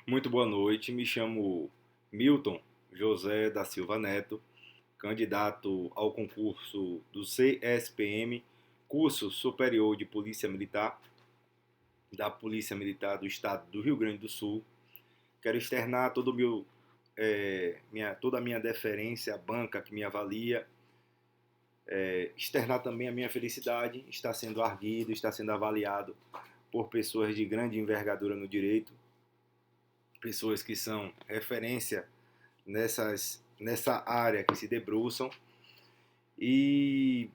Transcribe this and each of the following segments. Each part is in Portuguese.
Muito boa noite, me chamo Milton José da Silva Neto, candidato ao concurso do CSPM, Curso Superior de Polícia Militar, da Polícia Militar do Estado do Rio Grande do Sul. Quero externar toda a minha deferência à banca que me avalia, externar também a minha felicidade, está sendo arguido, está sendo avaliado por pessoas de grande envergadura no direito, pessoas que são referência nessa área que se debruçam e,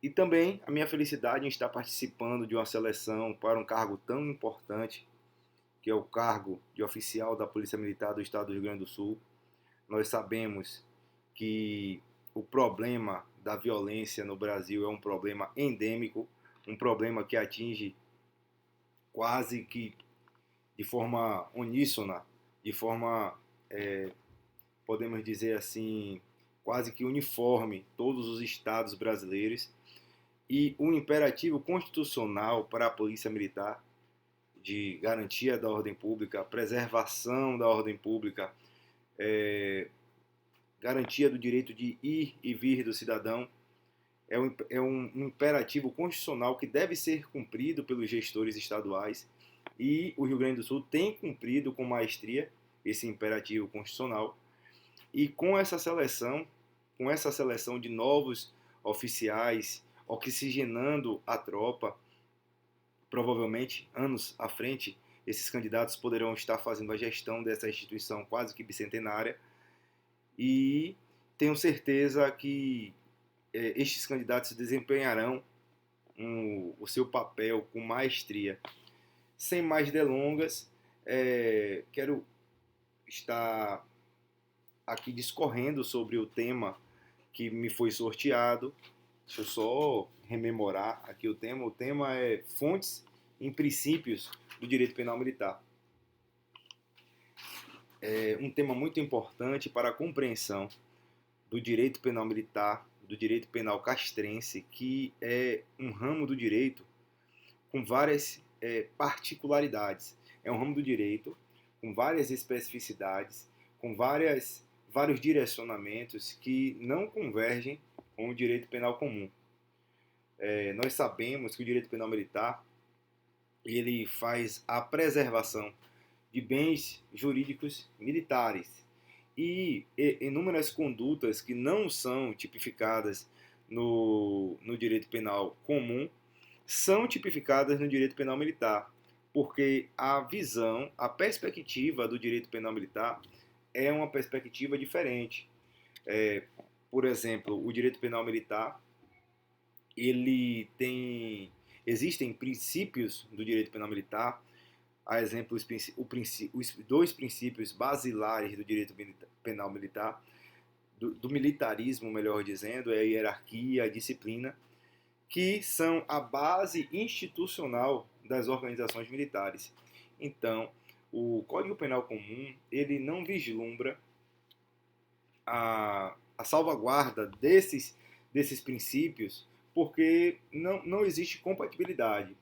e também a minha felicidade em estar participando de uma seleção para um cargo tão importante que é o cargo de oficial da Polícia Militar do Estado do Rio Grande do Sul. Nós sabemos que o problema da violência no Brasil é um problema endêmico, um problema que atinge quase que de forma uníssona, de forma podemos dizer assim, quase que uniforme todos os estados brasileiros, e o imperativo constitucional para a Polícia Militar de garantia da ordem pública, preservação da ordem pública, garantia do direito de ir e vir do cidadão, é um imperativo constitucional que deve ser cumprido pelos gestores estaduais, e o Rio Grande do Sul tem cumprido com maestria esse imperativo constitucional. E com essa seleção de novos oficiais, oxigenando a tropa, provavelmente anos à frente, esses candidatos poderão estar fazendo a gestão dessa instituição quase que bicentenária, e tenho certeza que estes candidatos desempenharão o seu papel com maestria. Sem mais delongas, quero estar aqui discorrendo sobre o tema que me foi sorteado. Deixa eu só rememorar aqui o tema. O tema é fontes e princípios do direito penal militar. É um tema muito importante para a compreensão do direito penal militar, do direito penal castrense, que é um ramo do direito com várias particularidades. É um ramo do direito com várias especificidades, com vários direcionamentos que não convergem com o direito penal comum. Nós sabemos que o direito penal militar ele faz a preservação de bens jurídicos militares, e inúmeras condutas que não são tipificadas no direito penal comum são tipificadas no direito penal militar, porque a perspectiva do direito penal militar é uma perspectiva diferente. Por exemplo, o direito penal militar, existem princípios do direito penal militar, a exemplo, os dois princípios basilares do direito penal militar, do militarismo, melhor dizendo, é a hierarquia e a disciplina, que são a base institucional das organizações militares. Então, o Código Penal Comum ele não vislumbra a salvaguarda desses princípios, porque não existe compatibilidade.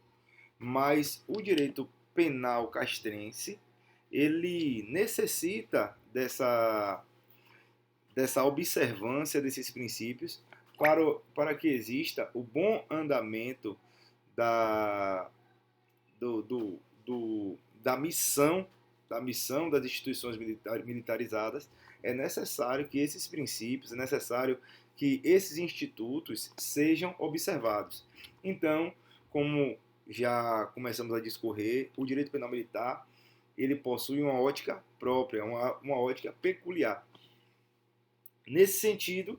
Mas o direito penal castrense ele necessita dessa observância desses princípios para que exista o bom andamento da, do, do, da missão das instituições militarizadas. É necessário que esses princípios, é necessário que esses institutos sejam observados. Então, como já começamos a discorrer, o direito penal militar ele possui uma ótica própria, uma ótica peculiar. Nesse sentido,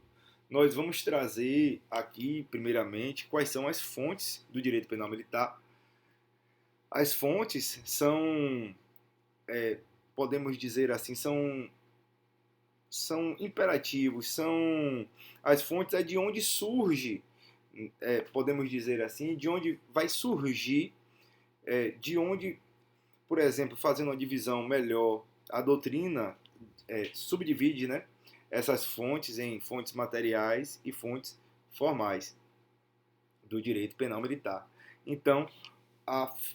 nós vamos trazer aqui, primeiramente, quais são as fontes do direito penal militar. As fontes são, podemos dizer assim, são imperativos, as fontes é de onde surge, podemos dizer assim, de onde vai surgir, de onde, por exemplo, fazendo uma divisão melhor, a doutrina subdivide, né, essas fontes em fontes materiais e fontes formais do direito penal militar. Então,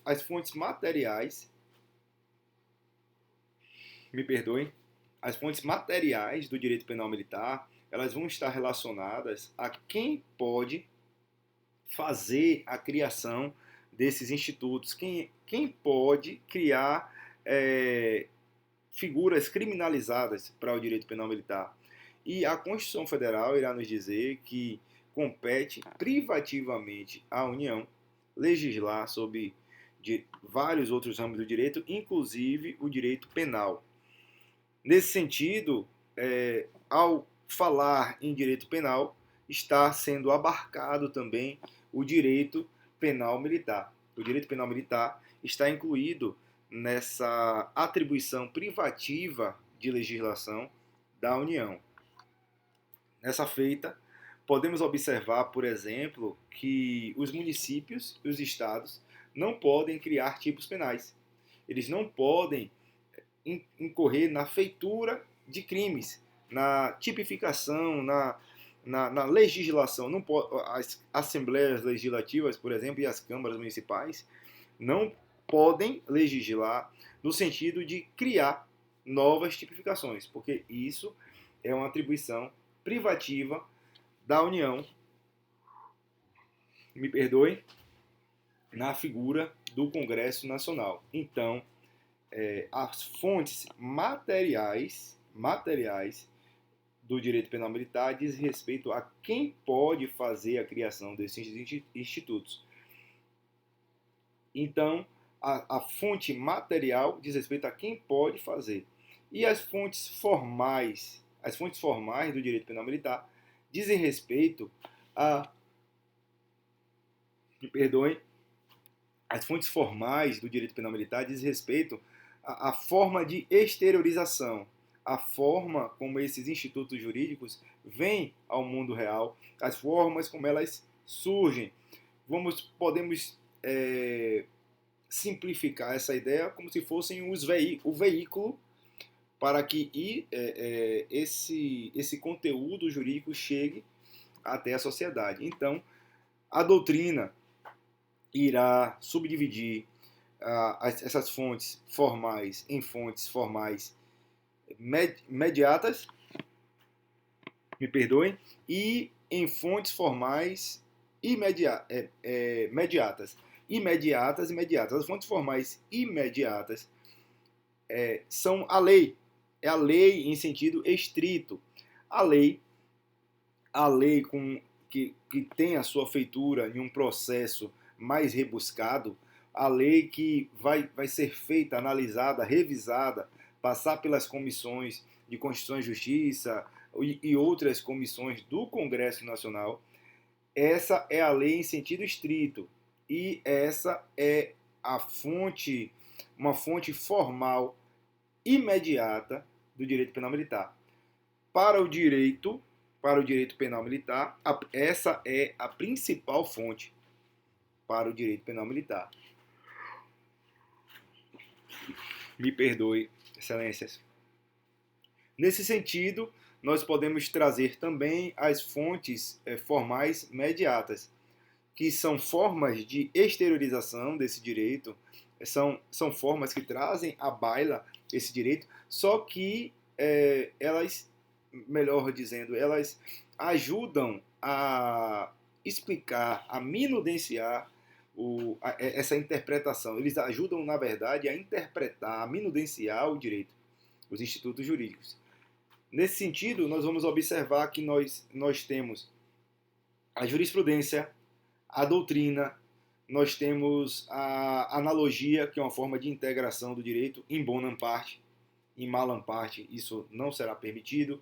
as fontes materiais me perdoem, as fontes materiais do direito penal militar, elas vão estar relacionadas a quem pode fazer a criação desses institutos, quem pode criar figuras criminalizadas para o direito penal militar. E a Constituição Federal irá nos dizer que compete privativamente à União legislar sobre vários outros ramos do direito, inclusive o direito penal. Nesse sentido, ao falar em direito penal, está sendo abarcado também o direito penal militar. O direito penal militar está incluído nessa atribuição privativa de legislação da União. Nessa feita, podemos observar, por exemplo, que os municípios e os estados não podem criar tipos penais. Eles não podem incorrer na feitura de crimes, na tipificação, na legislação. Não pode, as assembleias legislativas, por exemplo, e as câmaras municipais não podem legislar no sentido de criar novas tipificações, porque isso é uma atribuição privativa da União, me perdoe, na figura do Congresso Nacional. Então, as fontes materiais do direito penal militar diz respeito a quem pode fazer a criação desses institutos. Então, a fonte material diz respeito a quem pode fazer. E as fontes formais do direito penal militar dizem respeito a... Me perdoem. As fontes formais do direito penal militar dizem respeito à forma de exteriorização, a forma como esses institutos jurídicos vêm ao mundo real, as formas como elas surgem. Podemos simplificar essa ideia como se fossem o veículo para que esse conteúdo jurídico chegue até a sociedade. Então, a doutrina irá subdividir essas fontes formais em fontes formais mediatas, me perdoem, e em fontes formais mediatas. Imediatas e mediatas. As fontes formais imediatas são a lei. É a lei em sentido estrito. A lei que tem a sua feitura em um processo mais rebuscado, a lei que vai ser feita, analisada, revisada, passar pelas comissões de Constituição e Justiça e outras comissões do Congresso Nacional. Essa é a lei em sentido estrito e essa é uma fonte formal imediata do direito penal militar. Para o direito penal militar, essa é a principal fonte para o direito penal militar. Me perdoe, excelências. Nesse sentido, nós podemos trazer também as fontes formais mediatas, que são formas de exteriorização desse direito, são formas que trazem à baila esse direito, só que elas, melhor dizendo, elas ajudam a explicar, a minudenciar essa interpretação. Eles ajudam, na verdade, a interpretar, a minudenciar o direito, os institutos jurídicos. Nesse sentido, nós vamos observar que nós temos a jurisprudência, a doutrina, nós temos a analogia, que é uma forma de integração do direito, in bonam parte, in malam parte, isso não será permitido.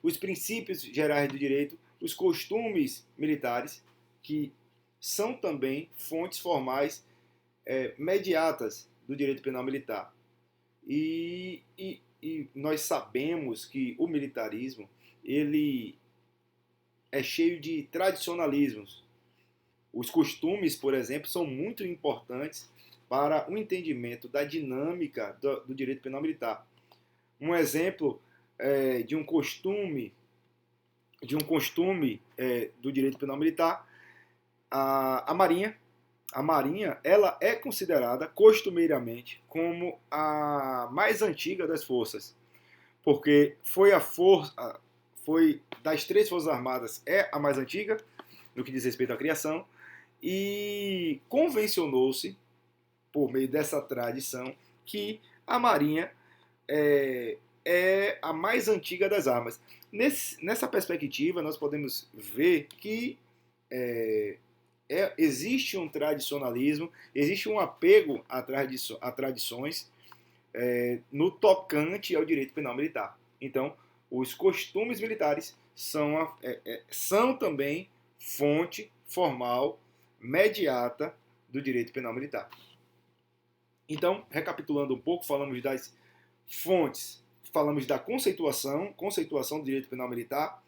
Os princípios gerais do direito, os costumes militares, que são também fontes formais mediatas do direito penal militar. E nós sabemos que o militarismo ele é cheio de tradicionalismos. Os costumes, por exemplo, são muito importantes para o entendimento da dinâmica do direito penal militar. Um exemplo de um costume do direito penal militar, a Marinha a Marinha, ela é considerada costumeiramente como a mais antiga das forças, porque foi das três forças armadas é a mais antiga no que diz respeito à criação e convencionou-se por meio dessa tradição que a Marinha é a mais antiga das armas. Nessa perspectiva, nós podemos ver que existe um tradicionalismo, existe um apego a tradições no tocante ao direito penal militar. Então, os costumes militares são também fonte formal, mediata do direito penal militar. Então, recapitulando um pouco, falamos das fontes, falamos da conceituação do direito penal militar,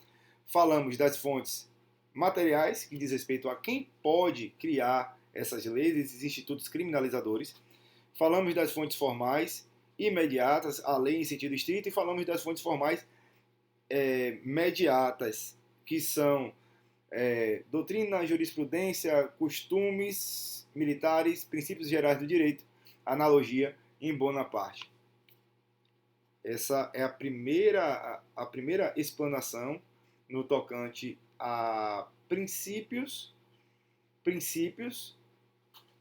falamos das fontes materiais, que diz respeito a quem pode criar essas leis, esses institutos criminalizadores, falamos das fontes formais imediatas, a lei em sentido estrito, e falamos das fontes formais mediatas, que são doutrina, jurisprudência, costumes militares, princípios gerais do direito, analogia em Bonaparte. Essa é a primeira explanação no tocante a princípios,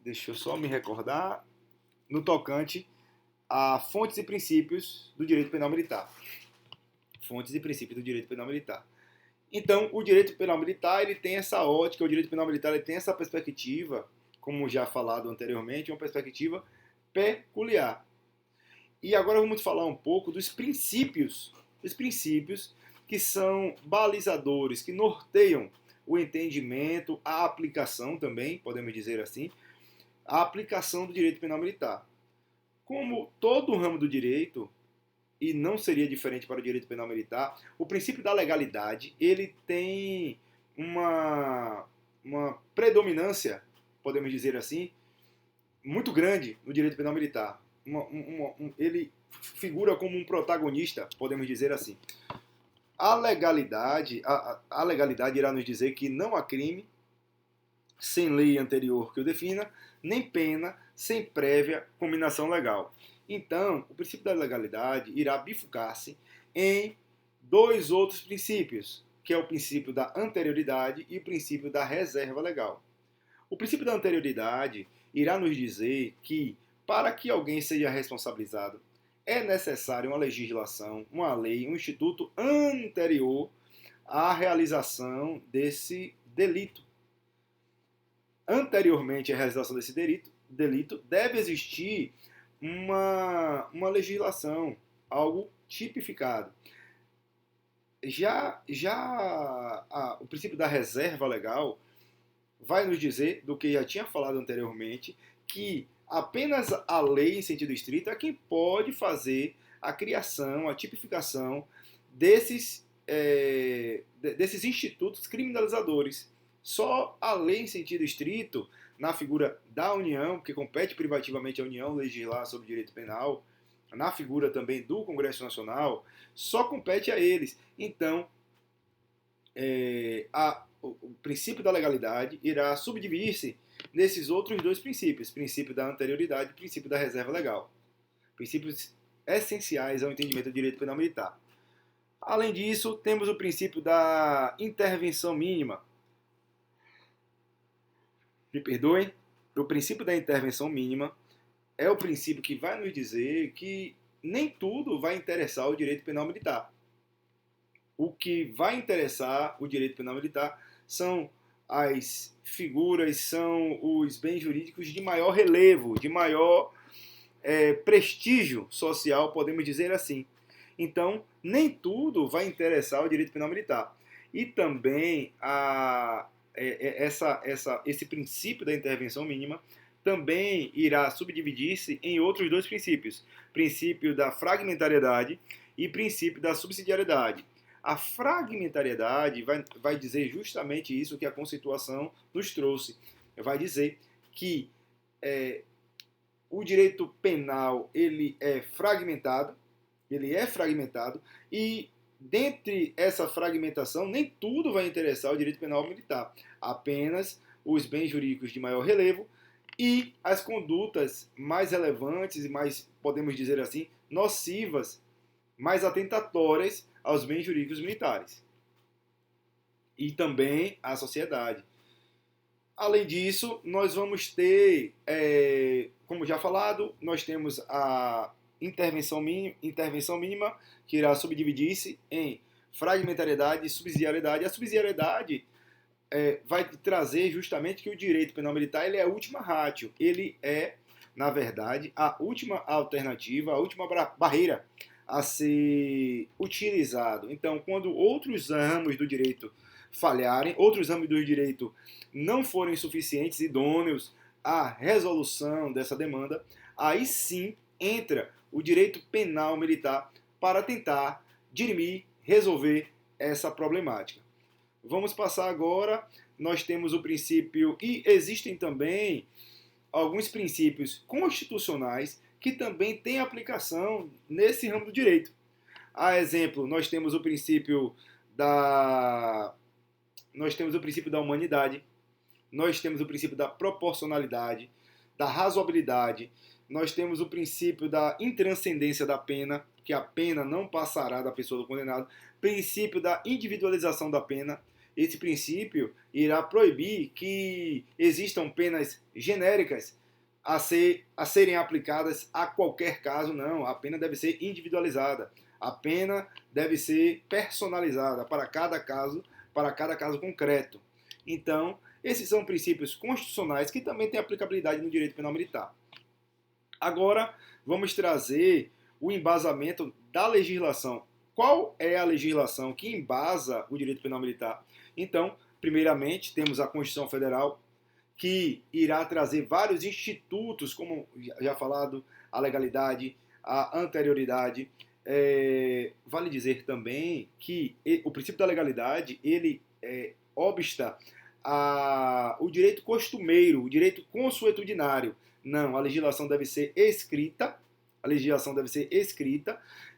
deixa eu só me recordar, no tocante a fontes e princípios do direito penal militar. Fontes e princípios do direito penal militar. Então, o direito penal militar ele tem essa ótica, o direito penal militar ele tem essa perspectiva, como já falado anteriormente, uma perspectiva peculiar. E agora vamos falar um pouco dos princípios que são balizadores, que norteiam o entendimento, a aplicação também, podemos dizer assim, a aplicação do direito penal militar. Como todo o ramo do direito, e não seria diferente para o direito penal militar, o princípio da legalidade, ele tem uma predominância, podemos dizer assim, muito grande no direito penal militar. Ele figura como um protagonista, podemos dizer assim. A legalidade irá nos dizer que não há crime sem lei anterior que o defina, nem pena sem prévia combinação legal. Então, o princípio da legalidade irá bifurcar-se em dois outros princípios, que é o princípio da anterioridade e o princípio da reserva legal. O princípio da anterioridade irá nos dizer que, para que alguém seja responsabilizado, é necessário uma legislação, uma lei, um instituto anterior à realização desse delito. Anteriormente à realização desse delito deve existir uma legislação, algo tipificado. O princípio da reserva legal vai nos dizer, do que já tinha falado anteriormente, que apenas a lei em sentido estrito é quem pode fazer a criação, a tipificação desses institutos criminalizadores. Só a lei em sentido estrito, na figura da União, que compete privativamente à União legislar sobre direito penal, na figura também do Congresso Nacional, só compete a eles. Então, o princípio da legalidade irá subdividir-se nesses outros dois princípios, princípio da anterioridade e princípio da reserva legal. Princípios essenciais ao entendimento do direito penal militar. Além disso, temos o princípio da intervenção mínima. Me perdoem, o princípio da intervenção mínima é o princípio que vai nos dizer que nem tudo vai interessar o direito penal militar. O que vai interessar o direito penal militar são as figuras, são os bens jurídicos de maior relevo, de maior prestígio social, podemos dizer assim. Então, nem tudo vai interessar o direito penal militar. E também esse princípio da intervenção mínima também irá subdividir-se em outros dois princípios. Princípio da fragmentariedade e princípio da subsidiariedade. A fragmentariedade vai dizer justamente isso que a Conceituação nos trouxe. Vai dizer que o direito penal ele é fragmentado e dentre essa fragmentação nem tudo vai interessar o direito penal militar. Apenas os bens jurídicos de maior relevo e as condutas mais relevantes e mais, podemos dizer assim, nocivas, mais atentatórias aos bens jurídicos militares e também à sociedade. Além disso, nós vamos ter, como já falado, nós temos a intervenção mínima, que irá subdividir-se em fragmentariedade e subsidiariedade. A subsidiariedade vai trazer justamente que o direito penal militar ele é a última ratio. Ele é, na verdade, a última alternativa, a última barreira a ser utilizado. Então, quando outros ramos do direito falharem, outros ramos do direito não forem suficientes, idôneos à resolução dessa demanda, aí sim entra o direito penal militar para tentar dirimir, resolver essa problemática. Vamos passar agora, nós temos o princípio, e existem também alguns princípios constitucionais que também têm aplicação nesse ramo do direito. A exemplo, nós temos o princípio da humanidade, nós temos o princípio da proporcionalidade, da razoabilidade, nós temos o princípio da intranscendência da pena, que a pena não passará da pessoa do condenado, princípio da individualização da pena. Esse princípio irá proibir que existam penas genéricas a serem aplicadas a qualquer caso, não. A pena deve ser individualizada. A pena deve ser personalizada para cada caso concreto. Então, esses são princípios constitucionais que também têm aplicabilidade no direito penal militar. Agora, vamos trazer o embasamento da legislação. Qual é a legislação que embasa o direito penal militar? Então, primeiramente, temos a Constituição Federal, que irá trazer vários institutos, como já falado, a legalidade, a anterioridade. Vale dizer também que o princípio da legalidade, ele obsta o direito costumeiro, o direito consuetudinário. Não, a legislação deve ser escrita,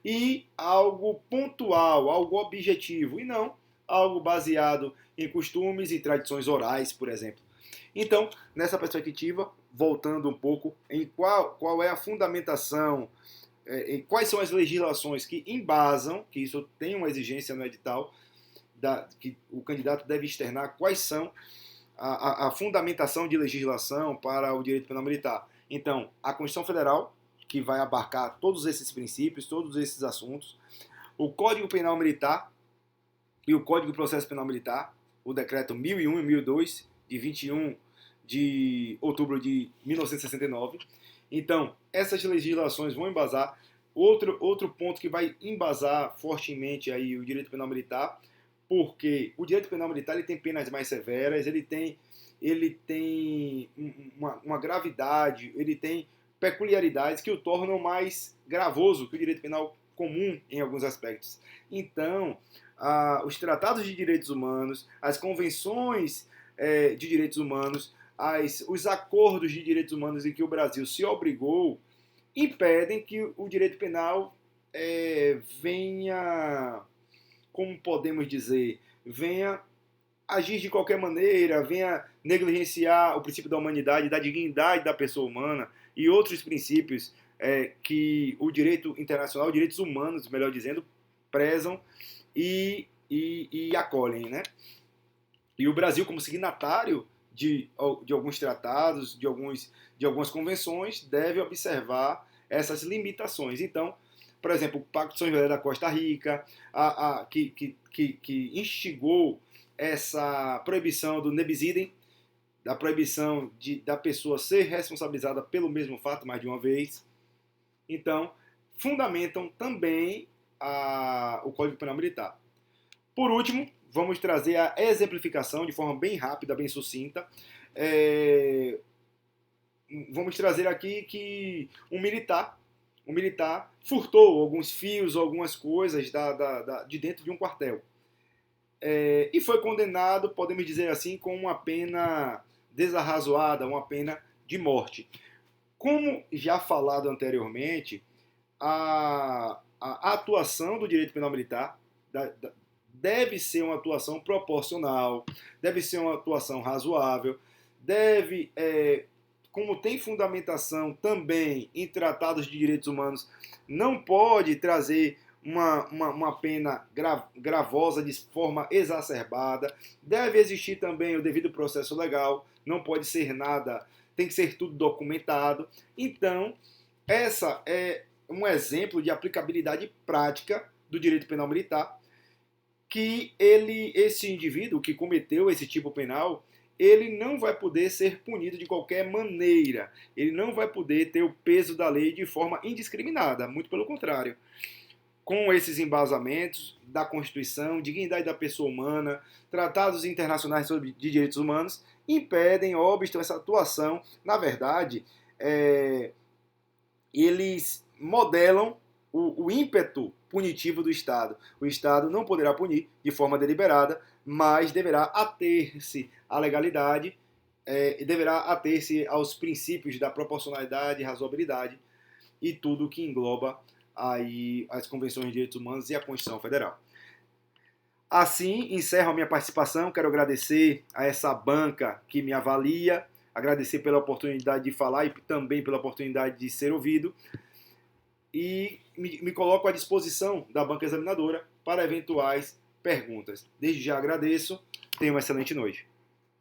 e algo pontual, algo objetivo, e não algo baseado em costumes e tradições orais, por exemplo. Então, nessa perspectiva, voltando um pouco em qual é a fundamentação, quais são as legislações que embasam, que isso tem uma exigência no edital, que o candidato deve externar quais são a fundamentação de legislação para o direito penal militar. Então, a Constituição Federal, que vai abarcar todos esses princípios, todos esses assuntos, o Código Penal Militar e o Código de Processo Penal Militar, o Decreto 1001 e 1002, de 21 de outubro de 1969. Então, essas legislações vão embasar. Outro ponto que vai embasar fortemente aí o direito penal militar, porque o direito penal militar ele tem penas mais severas, ele tem uma gravidade, ele tem peculiaridades que o tornam mais gravoso que o direito penal comum em alguns aspectos. Então, os tratados de direitos humanos, as convenções de direitos humanos, os acordos de direitos humanos em que o Brasil se obrigou, impedem que o direito penal venha, como podemos dizer, venha agir de qualquer maneira, venha negligenciar o princípio da humanidade, da dignidade da pessoa humana e outros princípios que o direito internacional, direitos humanos, melhor dizendo, prezam e acolhem, né? E o Brasil, como signatário de alguns tratados, de algumas convenções, deve observar essas limitações. Então, por exemplo, o Pacto de São José da Costa Rica, que instigou essa proibição do nebis idem, da proibição da pessoa ser responsabilizada pelo mesmo fato mais de uma vez. Então, fundamentam também o Código Penal Militar. Por último, vamos trazer a exemplificação de forma bem rápida, bem sucinta. Vamos trazer aqui que um militar furtou alguns fios, algumas coisas de dentro de um quartel. E foi condenado, podemos dizer assim, com uma pena desarrazoada, uma pena de morte. Como já falado anteriormente, a atuação do direito penal militar deve ser uma atuação proporcional, deve ser uma atuação razoável, deve como tem fundamentação também em tratados de direitos humanos, não pode trazer uma pena gravosa de forma exacerbada. Deve existir também o devido processo legal, não pode ser nada, tem que ser tudo documentado. Então, essa é um exemplo de aplicabilidade prática do direito penal militar, que esse indivíduo que cometeu esse tipo penal, ele não vai poder ser punido de qualquer maneira. Ele não vai poder ter o peso da lei de forma indiscriminada, muito pelo contrário. Com esses embasamentos da Constituição, dignidade da pessoa humana, tratados internacionais de direitos humanos, impedem, obstam essa atuação. Na verdade, eles modelam o ímpeto punitivo do Estado. O Estado não poderá punir de forma deliberada, mas deverá ater-se à legalidade, deverá ater-se aos princípios da proporcionalidade e razoabilidade e tudo que engloba aí as convenções de direitos humanos e a Constituição Federal. Assim, encerro a minha participação. Quero agradecer a essa banca que me avalia, agradecer pela oportunidade de falar e também pela oportunidade de ser ouvido. E me coloco à disposição da banca examinadora para eventuais perguntas. Desde já agradeço. Tenha uma excelente noite.